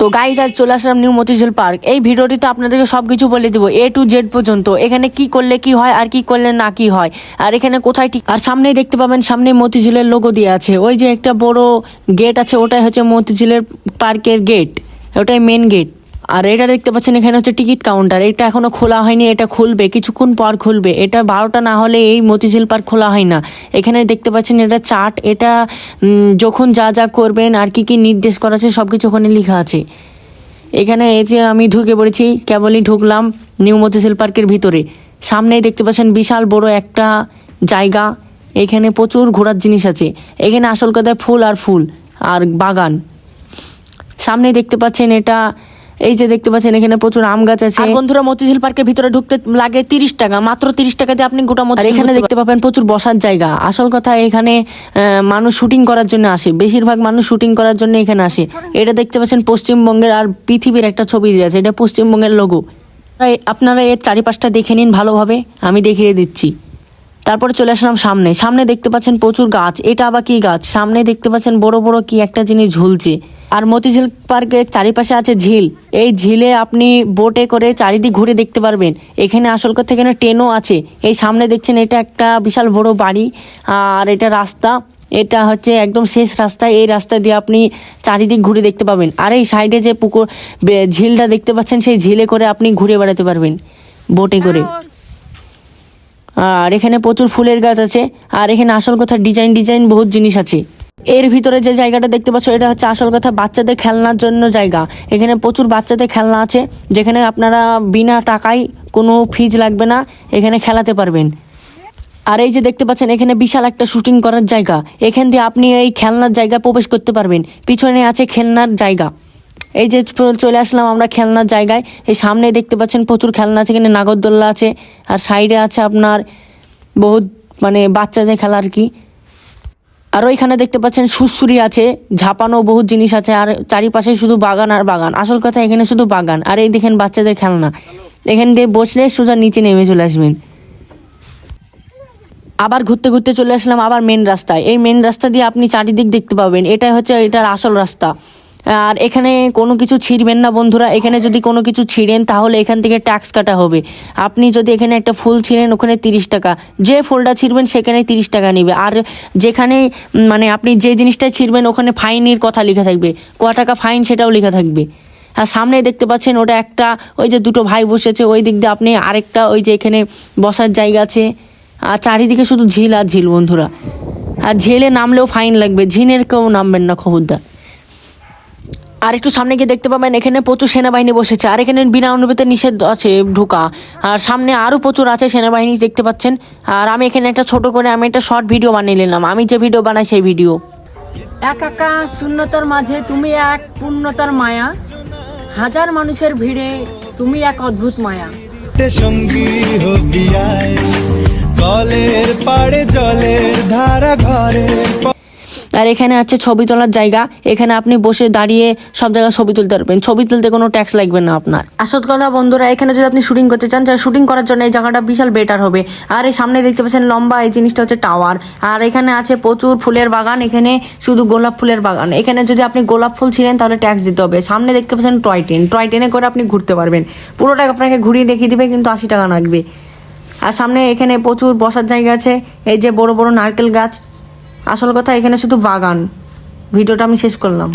তো গাইজ আজ চলে আসলাম নিউ মতিঝিল পার্ক। এই ভিডিওটিতে আপনাদেরকে সবকিছু বলে দেবো A to Z পর্যন্ত, এখানে কি করলে কি হয় আর কি করলে না কি হয়, আর এখানে কোথায় ঠিক। আর সামনেই দেখতে পাবেন সামনে মতিঝিলের লোগো দিয়ে আছে, ওই যে একটা বড় গেট আছে ওটাই হচ্ছে মতিঝিলের পার্কের গেট, ওটাই মেন গেট। আর এটা দেখতে পাচ্ছেন এখানে হচ্ছে টিকিট কাউন্টার, এটা এখনো খোলা হয়নি, এটা খুলবে কিছুক্ষণ পর খুলবে, এটা 12টা না হলে এই মতিঝিল পার্ক খোলা হয় না। এখানে দেখতে পাচ্ছেন এটা চার্ট, এটা যখন যা যা করবেন আর কি কি নির্দেশ করা আছে সব কিছু ওখানে লেখা আছে। এখানে এই যে আমি ঢুকে পড়েছি, কেবলই ঢুকলাম নিউ মতিঝিল পার্কের ভিতরে। সামনেই দেখতে পাচ্ছেন বিশাল বড় একটা জায়গা, এখানে প্রচুর ঘোরার জিনিস আছে। এখানে আসল কথায় ফুল আর ফুল আর বাগান। সামনে দেখতে পাচ্ছেন এটা, এই যে দেখতে পাচ্ছেন এখানে প্রচুর আম গাছ আছে। আর বন্ধুরা মতিঝিল পার্কের ভিতরে ঢুকতে লাগে 30 টাকা, মাত্র 30 টাকাতে আপনি গোটা মতিঝিল। আর এখানে দেখতে পাবেন প্রচুর বসার জায়গা। আসল কথা এখানে মানুষ শুটিং করার জন্য আসে, বেশিরভাগ মানুষ শুটিং করার জন্য এখানে আসে। এটা দেখতে পাচ্ছেন পশ্চিমবঙ্গের আর পৃথিবীর একটা ছবি দিয়ে আছে, এটা পশ্চিমবঙ্গের লোগো। আপনারা এর চারিপাশটা দেখে নিন ভালোভাবে, আমি দেখিয়ে দিচ্ছি। তারপরে চলে আসলাম সামনে, সামনে দেখতে পাচ্ছেন প্রচুর গাছ, এটা আবার কি গাছ, সামনে দেখতে পাচ্ছেন বড় বড় কি একটা জিনিস ঝুলছে। আর মতিঝিল পার্কের চারিপাশে আছে ঝিল, এই ঝিলে আপনি বোটে করে চারিদিক ঘুরে দেখতে পারবেন। এখানে আসল কথা এখানে ট্রেনও আছে। এই সামনে দেখছেন এটা একটা বিশাল বড় বাড়ি, আর এটা রাস্তা, এটা হচ্ছে একদম শেষ রাস্তা, এই রাস্তা দিয়ে আপনি চারিদিক ঘুরে দেখতে পাবেন। আর এই সাইডে যে পুকুর ঝিলটা দেখতে পাচ্ছেন, সেই ঝিলে করে আপনি ঘুরে বেড়াতে পারবেন বোটে করে। আর এখানে প্রচুর ফুলের গাছ আছে, আর এখানে আসল কথা ডিজাইন বহুত জিনিস আছে। এর ভিতরে যে জায়গাটা দেখতে পাচ্ছ এটা হচ্ছে আসল কথা বাচ্চাদের খেলনার জন্য জায়গা। এখানে প্রচুর বাচ্চাদের খেলনা আছে, যেখানে আপনারা বিনা টাকায় কোনো ফিজ লাগবে না, এখানে খেলাতে পারবেন। আর এই যে দেখতে পাচ্ছেন এখানে বিশাল একটা শুটিং করার জায়গা, এখান দিয়ে আপনি এই খেলনার জায়গা প্রবেশ করতে পারবেন। পিছনে আছে খেলনার জায়গা, এই যে চলে আসলাম আমরা খেলনার জায়গায়। এই সামনে দেখতে পাচ্ছেন প্রচুর খেলনা আছে, এখানে নাগরদোল্লা আছে, আর সাইডে আছে আপনার বহুত মানে বাচ্চাদের খেলা আর কি। আর ওইখানে দেখতে পাচ্ছেন সুরসুরি আছে, ঝাপানো বহুত জিনিস আছে, আর চারিপাশে শুধু বাগান আর বাগান। আসল কথা এখানে শুধু বাগান। আর এই দেখেন বাচ্চাদের খেলনা, এখান দিয়ে বসলে সোজা নিচে নেমে চলে আসবেন। আবার ঘুরতে ঘুরতে চলে আসলাম আবার মেন রাস্তায়। এই মেন রাস্তা দিয়ে আপনি চারিদিক দেখতে পাবেন, এটাই হচ্ছে এটার আসল রাস্তা। আর এখানে কোনো কিছু ছিঁড়বেন না বন্ধুরা, এখানে যদি কোনো কিছু ছিঁড়েন তাহলে এখান থেকে ট্যাক্স কাটা হবে। আপনি যদি এখানে একটা ফুল ছিঁড়েন ওখানে 30 টাকা, যে ফুলটা ছিঁড়বেন সেখানে 30 টাকা নেবে। আর যেখানে মানে আপনি যে জিনিসটা ছিঁড়বেন ওখানে ফাইনের কথা লেখা থাকবে, ক টাকা ফাইন সেটাও লেখা থাকবে। আর সামনে দেখতে পাচ্ছেন ওটা একটা, ওই যে দুটো ভাই বসেছে ওই দিক দিয়ে আপনি আরেকটা, ওই যে এখানে বসার জায়গা আছে। আর চারিদিকে শুধু ঝিল আর ঝিল বন্ধুরা, আর ঝিলে নামলেও ফাইন লাগবে, ঝিনের কেউ নামবেন না খবরদার। আর একটু সামনে গিয়ে দেখতে পাবেন এখানে প্রচুর সেনাবাহিনী বসেছে, আর এখানে বিনা অনুমতিতে নিষেধ আছে ঢোকা। আর সামনে আরও প্রচুর আছে সেনাবাহিনী দেখতে পাচ্ছেন। আর আমি এখানে একটা ছোট করে আমি একটা শর্ট ভিডিও বানিয়ে নিলাম, আমি যে ভিডিও বানাই সেই ভিডিও। একা শূন্যতার মাঝে তুমি এক পূর্ণতার মায়া, হাজার মানুষের ভিড়ে তুমি এক অদ্ভুত মায়া। সঙ্গী হবি আয়, কলের পাড়ে জলের ধারা ঘরে। আর এখানে আছে ছবি তোলার জায়গা, এখানে আপনি বসে দাঁড়িয়ে সব জায়গায় ছবি তুলতে পারবেন, ছবি তুলতে কোনো ট্যাক্স লাগবে না আপনার। আসল কথা বন্ধুরা এখানে যদি আপনি শুটিং করতে চান, তাহলে শুটিং করার জন্য এই জায়গাটা বিশাল বেটার হবে। আর এই সামনে দেখতে পাচ্ছেন লম্বা এই জিনিসটা হচ্ছে টাওয়ার। আর এখানে আছে প্রচুর ফুলের বাগান, এখানে শুধু গোলাপ ফুলের বাগান। এখানে যদি আপনি গোলাপ ফুল ছিলেন তাহলে ট্যাক্স দিতে হবে। সামনে দেখতে পাচ্ছেন টয় ট্রেনে করে আপনি ঘুরতে পারবেন, পুরোটা আপনাকে ঘুরিয়ে দেখিয়ে দিবে, কিন্তু 80 টাকা লাগবে। আর সামনে এখানে প্রচুর বসার জায়গা আছে, এই যে বড় বড় নারকেল গাছ। আসল কথা এখানে শুধু বাগান। ভিডিওটা আমি শেষ করলাম।